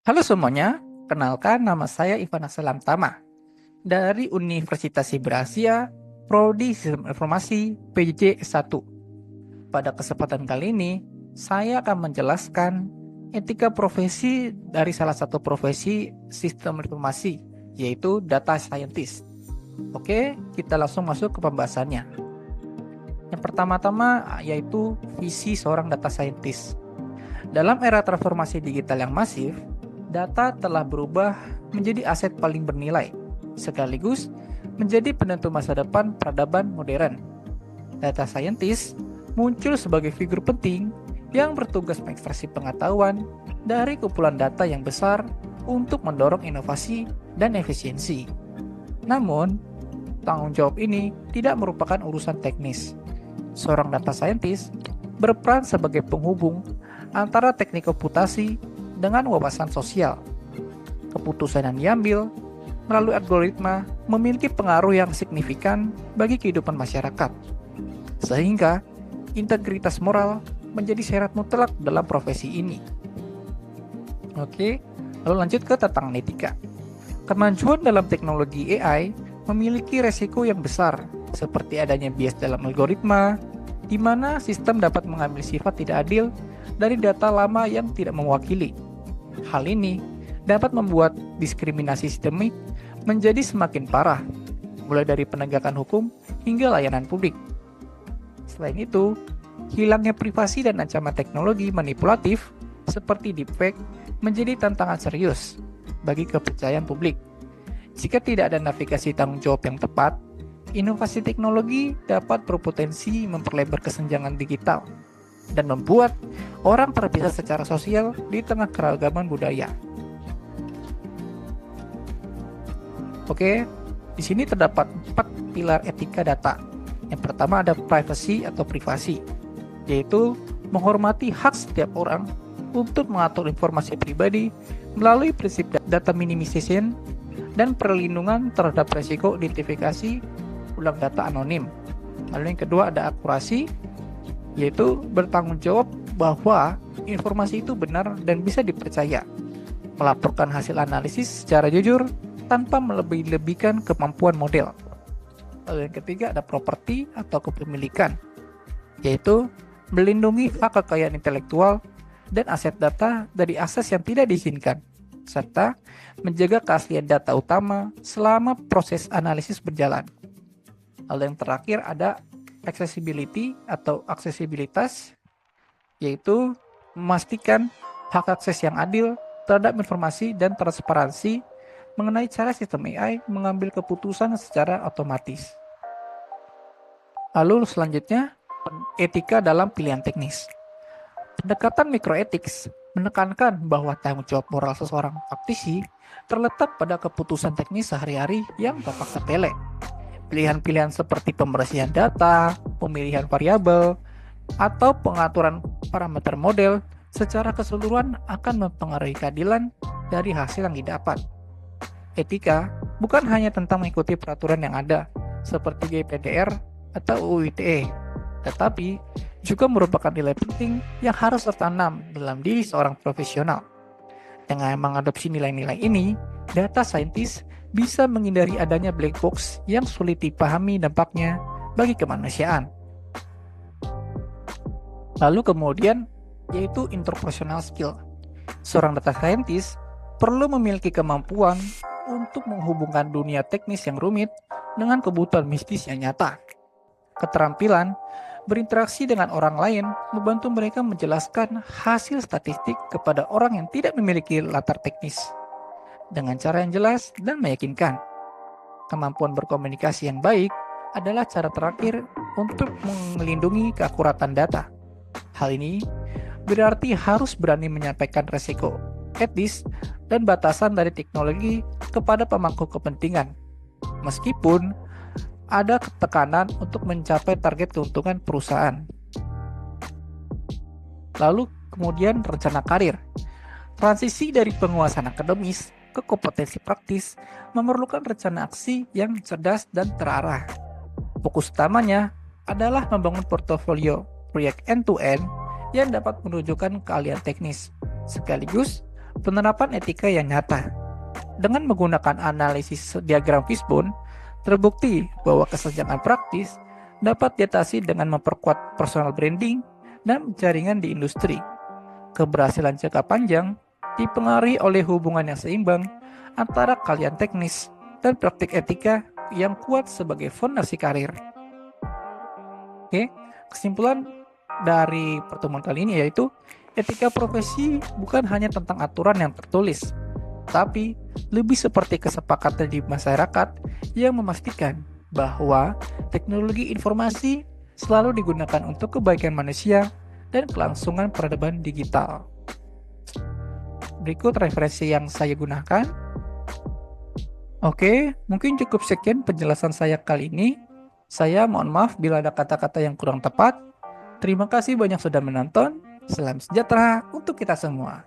Halo semuanya, kenalkan nama saya Ivan Assalam Tama dari Universitas Siber Asia, Prodi Sistem Informasi PJJ S1. Pada kesempatan kali ini, saya akan menjelaskan etika profesi dari salah satu profesi sistem informasi, yaitu data scientist. Oke, kita langsung masuk ke pembahasannya. Yang pertama-tama yaitu visi seorang data scientist. Dalam era transformasi digital yang masif, data telah berubah menjadi aset paling bernilai, sekaligus menjadi penentu masa depan peradaban modern. Data scientist muncul sebagai figur penting yang bertugas mengekstraksi pengetahuan dari kumpulan data yang besar untuk mendorong inovasi dan efisiensi. Namun, tanggung jawab ini tidak merupakan urusan teknis. Seorang data scientist berperan sebagai penghubung antara teknik komputasi dengan wawasan sosial. Keputusan yang diambil melalui algoritma memiliki pengaruh yang signifikan bagi kehidupan masyarakat, sehingga integritas moral menjadi syarat mutlak dalam profesi ini. Oke, lalu lanjut ke tantangan etika. Kemajuan dalam teknologi AI memiliki resiko yang besar, seperti adanya bias dalam algoritma, di mana sistem dapat mengambil sifat tidak adil dari data lama yang tidak mewakili. Hal ini dapat membuat diskriminasi sistemik menjadi semakin parah, mulai dari penegakan hukum hingga layanan publik. Selain itu, hilangnya privasi dan ancaman teknologi manipulatif seperti deepfake menjadi tantangan serius bagi kepercayaan publik. Jika tidak ada navigasi tanggung jawab yang tepat, inovasi teknologi dapat berpotensi memperlebar kesenjangan digital dan membuat orang terpisah secara sosial di tengah keragaman budaya. Oke, di sini terdapat 4 pilar etika data. Yang pertama ada privacy atau privasi, yaitu menghormati hak setiap orang untuk mengatur informasi pribadi melalui prinsip data minimization dan perlindungan terhadap risiko identifikasi ulang data anonim. Lalu yang kedua ada akurasi, yaitu bertanggung jawab bahwa informasi itu benar dan bisa dipercaya. Melaporkan hasil analisis secara jujur tanpa melebih-lebihkan kemampuan model. Lalu yang ketiga ada properti atau kepemilikan, yaitu melindungi hak kekayaan intelektual dan aset data dari akses yang tidak diizinkan, serta menjaga keaslian data utama selama proses analisis berjalan. Lalu yang terakhir ada accessibility atau aksesibilitas, yaitu memastikan hak akses yang adil terhadap informasi dan transparansi mengenai cara sistem AI mengambil keputusan secara otomatis. Lalu selanjutnya, etika dalam pilihan teknis. Pendekatan microethics menekankan bahwa tanggung jawab moral seseorang praktisi terletak pada keputusan teknis sehari-hari yang tampak sepele. Pilihan-pilihan seperti pembersihan data, pemilihan variabel, atau pengaturan parameter model secara keseluruhan akan mempengaruhi keadilan dari hasil yang didapat. Etika bukan hanya tentang mengikuti peraturan yang ada, seperti GDPR atau UU ITE, tetapi juga merupakan nilai penting yang harus tertanam dalam diri seorang profesional. Dengan mengadopsi nilai-nilai ini, data scientist bisa menghindari adanya black box yang sulit dipahami dampaknya bagi kemanusiaan. Lalu kemudian, yaitu interpersonal skill. Seorang data scientist perlu memiliki kemampuan untuk menghubungkan dunia teknis yang rumit dengan kebutuhan mistis yang nyata. Keterampilan berinteraksi dengan orang lain membantu mereka menjelaskan hasil statistik kepada orang yang tidak memiliki latar teknis dengan cara yang jelas dan meyakinkan. Kemampuan berkomunikasi yang baik adalah cara terakhir untuk melindungi keakuratan data. Hal ini berarti harus berani menyampaikan resiko etis dan batasan dari teknologi kepada pemangku kepentingan, meskipun ada tekanan untuk mencapai target keuntungan perusahaan. Lalu kemudian rencana karir. Transisi dari penguasaan akademis ke kompetensi praktis memerlukan rencana aksi yang cerdas dan terarah. Fokus utamanya adalah membangun portofolio proyek end-to-end yang dapat menunjukkan keahlian teknis, sekaligus penerapan etika yang nyata. Dengan menggunakan analisis diagram fishbone, terbukti bahwa kesenjangan praktis dapat diatasi dengan memperkuat personal branding dan jaringan di industri. Keberhasilan jangka panjang dipengaruhi oleh hubungan yang seimbang antara keahlian teknis dan praktik etika yang kuat sebagai fondasi karir. Oke, kesimpulan dari pertemuan kali ini yaitu etika profesi bukan hanya tentang aturan yang tertulis, tapi lebih seperti kesepakatan di masyarakat yang memastikan bahwa teknologi informasi selalu digunakan untuk kebaikan manusia dan kelangsungan peradaban digital. Berikut referensi yang saya gunakan. Oke, mungkin cukup sekian penjelasan saya kali ini. Saya mohon maaf bila ada kata-kata yang kurang tepat. Terima kasih banyak sudah menonton. Salam sejahtera untuk kita semua.